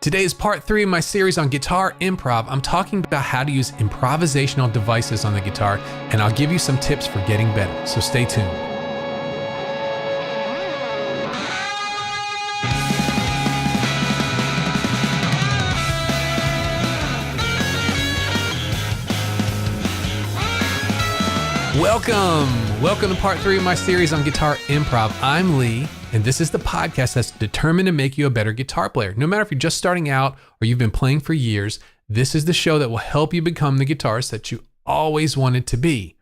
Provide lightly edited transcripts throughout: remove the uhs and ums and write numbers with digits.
Today is part 3 of my series on guitar improv. I'm talking about how to use improvisational devices on the guitar, and I'll give you some tips for getting better, so stay tuned. Welcome to part 3 of my series on guitar improv. I'm Lee, and this is the podcast that's determined to make you a better guitar player. No matter if you're just starting out or you've been playing for years, this is the show that will help you become the guitarist that you always wanted to be.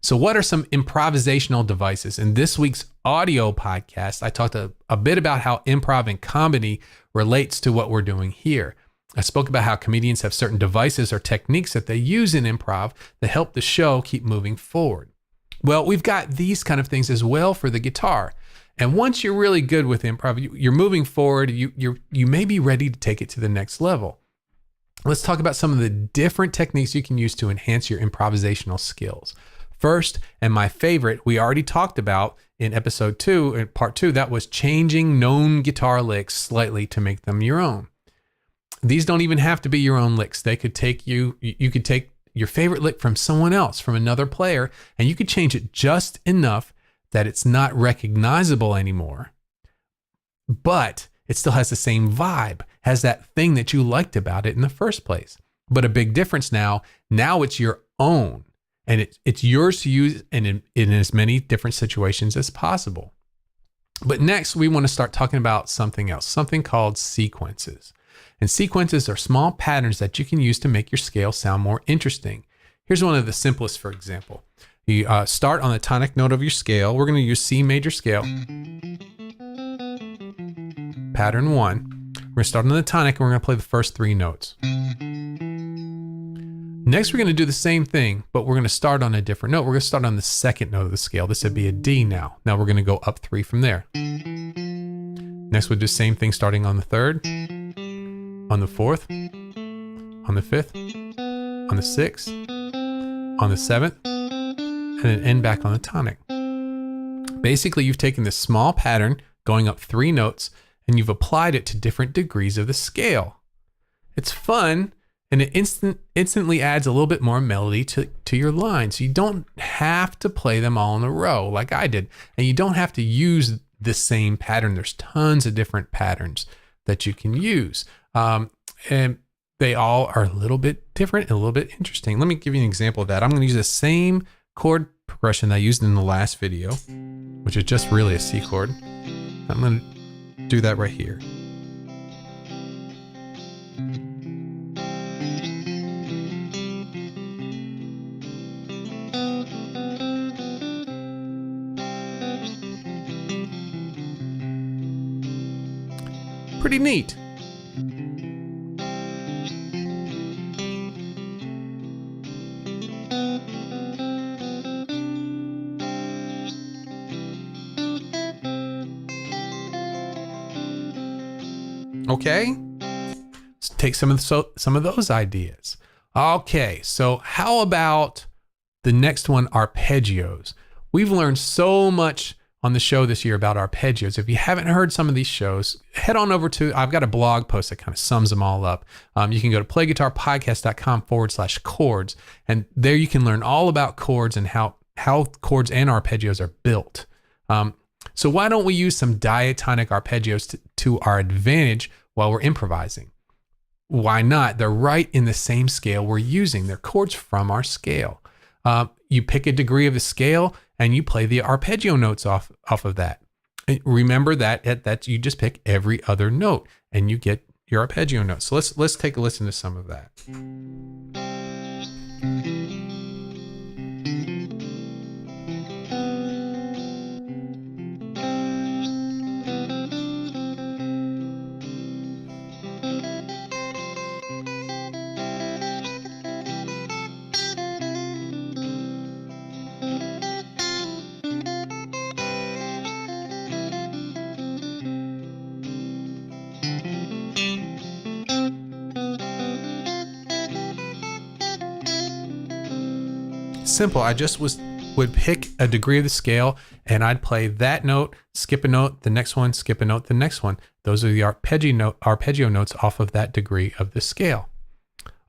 So what are some improvisational devices? In this week's audio podcast, I talked a bit about how improv and comedy relates to what we're doing here. I spoke about how comedians have certain devices or techniques that they use in improv that help the show keep moving forward. Well, we've got these kind of things as well for the guitar. And once you're really good with improv, you're moving forward, you may be ready to take it to the next level. Let's talk about some of the different techniques you can use to enhance your improvisational skills. First, and my favorite, we already talked about in episode 2, in part 2, that was changing known guitar licks slightly to make them your own. These don't even have to be your own licks. They could take you could take your favorite lick from someone else, from another player, and you could change it just enough that it's not recognizable anymore, but it still has the same vibe, has that thing that you liked about it in the first place. But a big difference now it's your own, and it's yours to use in as many different situations as possible. But next, we want to start talking about something else, something called sequences. And sequences are small patterns that you can use to make your scale sound more interesting. Here's one of the simplest, for example. You start on the tonic note of your scale. We're going to use C major scale. Pattern 1. We're going to start on the tonic and we're going to play the first 3 notes. Next, we're going to do the same thing, but we're going to start on a different note. We're going to start on the second note of the scale. This would be a D now. Now we're going to go up 3 from there. Next, we'll do the same thing starting on the third, on the fourth, on the fifth, on the sixth, on the seventh, and then end back on the tonic. Basically, you've taken this small pattern going up 3 notes and you've applied it to different degrees of the scale. It's fun, and it instantly adds a little bit more melody to your lines. You don't have to play them all in a row like I did, and you don't have to use the same pattern. There's tons of different patterns that you can use. And they all are a little bit different and a little bit interesting. Let me give you an example of that. I'm going to use the same chord progression I used in the last video, which is just really a C chord. I'm going to do that right here. Pretty neat. Okay, let's take some of those ideas. Okay, so how about the next one, arpeggios? We've learned so much on the show this year about arpeggios. If you haven't heard some of these shows, head on over to, I've got a blog post that kind of sums them all up. You can go to playguitarpodcast.com/chords, and there you can learn all about chords and how chords and arpeggios are built. So why don't we use some diatonic arpeggios to our advantage while we're improvising? Why not? They're right in the same scale we're using. They're chords from our scale. You pick a degree of the scale and you play the arpeggio notes off of that. Remember that you just pick every other note and you get your arpeggio notes. So let's take a listen to some of that. Simple. I just was would pick a degree of the scale and I'd play that note, skip a note, the next one, skip a note, the next one. Those are the arpeggio notes off of that degree of the scale.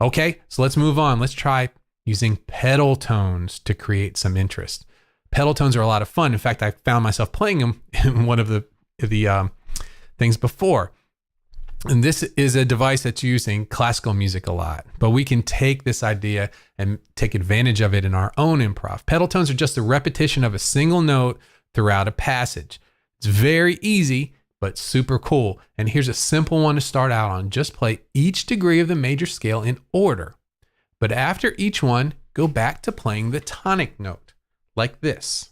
Okay, so let's move on. Let's try using pedal tones to create some interest. Pedal tones are a lot of fun. In fact, I found myself playing them in one of the things before. And this is a device that's used in classical music a lot, but we can take this idea and take advantage of it in our own improv. Pedal tones are just the repetition of a single note throughout a passage. It's very easy, but super cool. And here's a simple one to start out on. Just play each degree of the major scale in order. But after each one, go back to playing the tonic note, like this.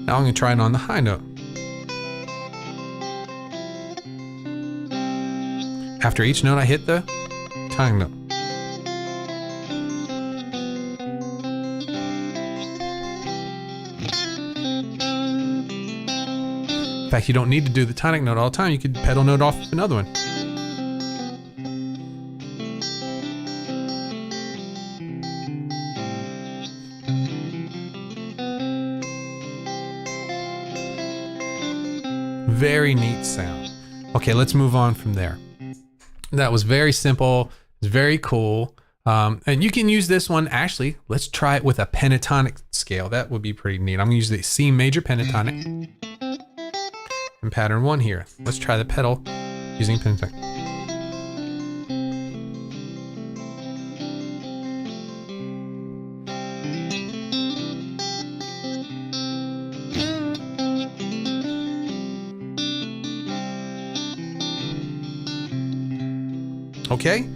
Now I'm going to try it on the high note. After each note, I hit the tonic note. In fact, you don't need to do the tonic note all the time. You could pedal note off another one. Very neat sound. Okay, let's move on from there. That was very simple. It's very cool. And you can use this one. Actually, let's try it with a pentatonic scale. That would be pretty neat. I'm going to use the C major pentatonic in pattern 1 here. Let's try the pedal using pentatonic. Okay,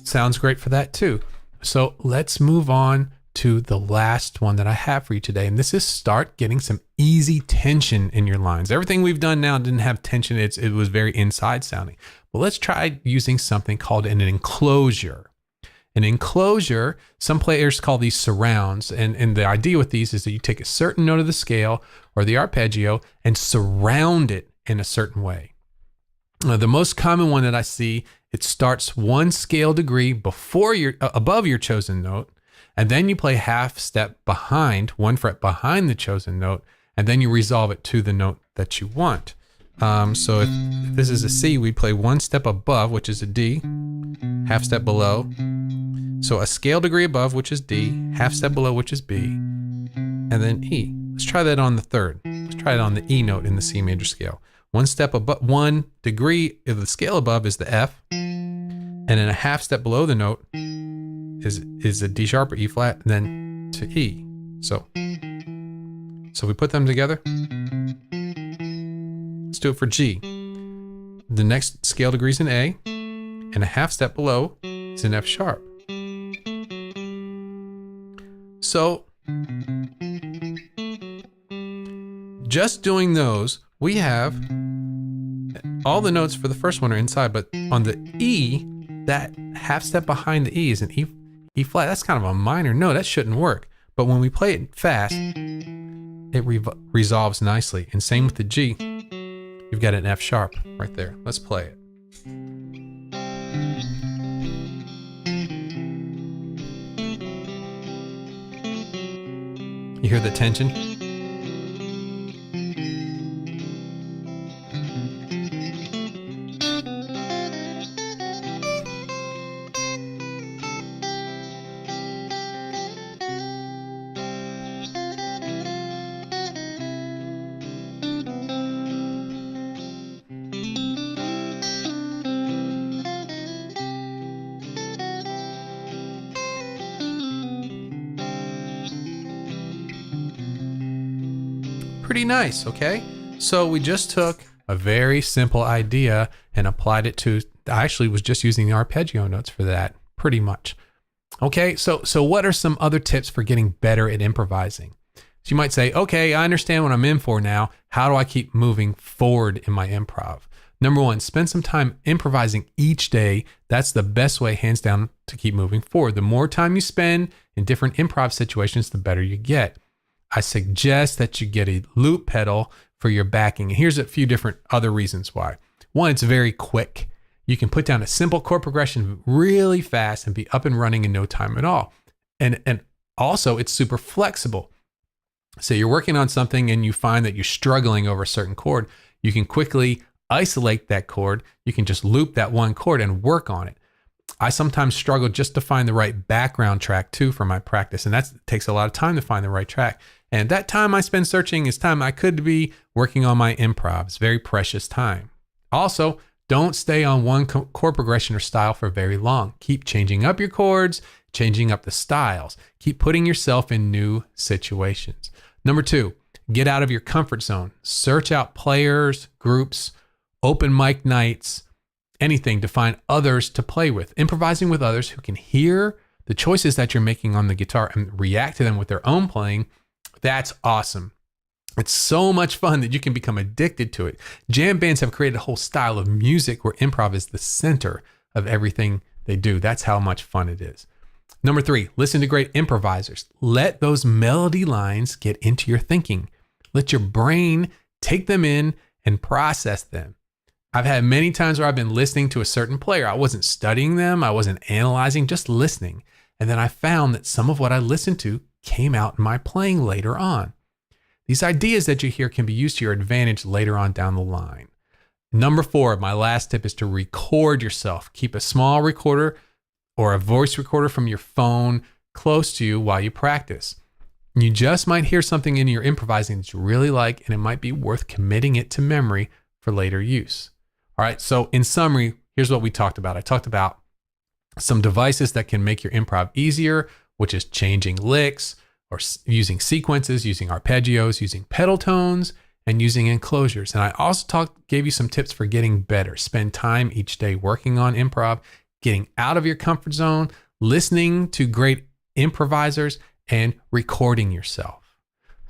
sounds great for that too. So let's move on to the last one that I have for you today. And this is start getting some easy tension in your lines. Everything we've done now didn't have tension. It was very inside sounding. But let's try using something called an enclosure. An enclosure, some players call these surrounds. And the idea with these is that you take a certain note of the scale or the arpeggio and surround it in a certain way. The most common one that I see, it starts one scale degree above your chosen note, and then you play half step behind, 1 fret behind the chosen note, and then you resolve it to the note that you want. So if this is a C, we play 1 step above, which is a D, half step below. So a scale degree above, which is D, half step below, which is B, and then E. Let's try that on the third. Let's try it on the E note in the C major scale. 1 step above, 1 degree of the scale above is the F, and then a half step below the note is a D sharp or E flat, and then to E. So we put them together. Let's do it for G. The next scale degree is an A, and a half step below is an F sharp. So just doing those, we have all the notes for the first one are inside, but on the E, that half step behind the E is an E flat. That's kind of a minor note. That shouldn't work. But when we play it fast, it resolves nicely. And same with the G. You've got an F sharp right there. Let's play it. You hear the tension? Pretty nice, okay? So we just took a very simple idea and applied it to, I actually was just using the arpeggio notes for that, pretty much. Okay, so what are some other tips for getting better at improvising? So you might say, okay, I understand what I'm in for now. How do I keep moving forward in my improv? Number 1, spend some time improvising each day. That's the best way, hands down, to keep moving forward. The more time you spend in different improv situations, the better you get. I suggest that you get a loop pedal for your backing. And here's a few different other reasons why. One, it's very quick. You can put down a simple chord progression really fast and be up and running in no time at all. And also, it's super flexible. So you're working on something and you find that you're struggling over a certain chord. You can quickly isolate that chord. You can just loop that one chord and work on it. I sometimes struggle just to find the right background track too for my practice. And that takes a lot of time to find the right track. And that time I spend searching is time I could be working on my improv. It's very precious time. Also, don't stay on one chord progression or style for very long. Keep changing up your chords, changing up the styles. Keep putting yourself in new situations. Number 2, get out of your comfort zone. Search out players, groups, open mic nights, anything to find others to play with. Improvising with others who can hear the choices that you're making on the guitar and react to them with their own playing. That's awesome. It's so much fun that you can become addicted to it. Jam bands have created a whole style of music where improv is the center of everything they do. That's how much fun it is. Number 3, listen to great improvisers. Let those melody lines get into your thinking. Let your brain take them in and process them. I've had many times where I've been listening to a certain player. I wasn't studying them. I wasn't analyzing, just listening. And then I found that some of what I listened to came out in my playing later on. These ideas that you hear can be used to your advantage later on down the line. Number 4, my last tip is to record yourself. Keep a small recorder or a voice recorder from your phone close to you while you practice. You just might hear something in your improvising that you really like, and it might be worth committing it to memory for later use. All right, so in summary, here's what we talked about. I talked about some devices that can make your improv easier, which is changing licks or using sequences, using arpeggios, using pedal tones, and using enclosures. And I also gave you some tips for getting better. Spend time each day working on improv, getting out of your comfort zone, listening to great improvisers, and recording yourself.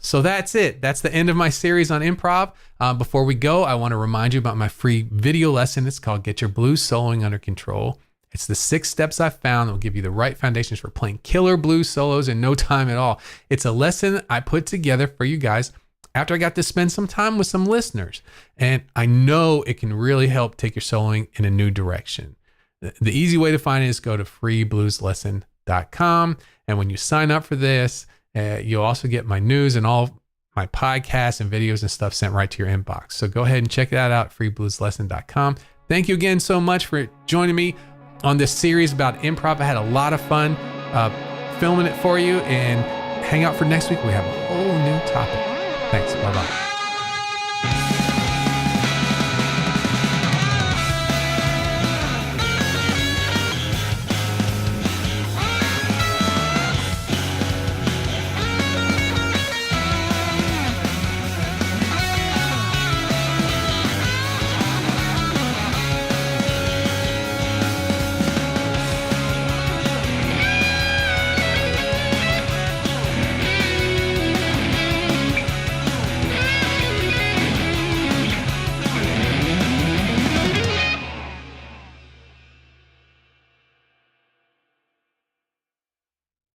So that's it. That's the end of my series on improv. Before we go, I want to remind you about my free video lesson. It's called Get Your Blues Soloing Under Control. It's the 6 steps I've found that will give you the right foundations for playing killer blues solos in no time at all. It's a lesson I put together for you guys after I got to spend some time with some listeners. And I know it can really help take your soloing in a new direction. The easy way to find it is go to freeblueslesson.com. And when you sign up for this, you'll also get my news and all my podcasts and videos and stuff sent right to your inbox. So go ahead and check that out, freeblueslesson.com. Thank you again so much for joining me on this series about improv. I had a lot of fun filming it for you, and hang out for next week. We have a whole new topic. Thanks. Bye-bye.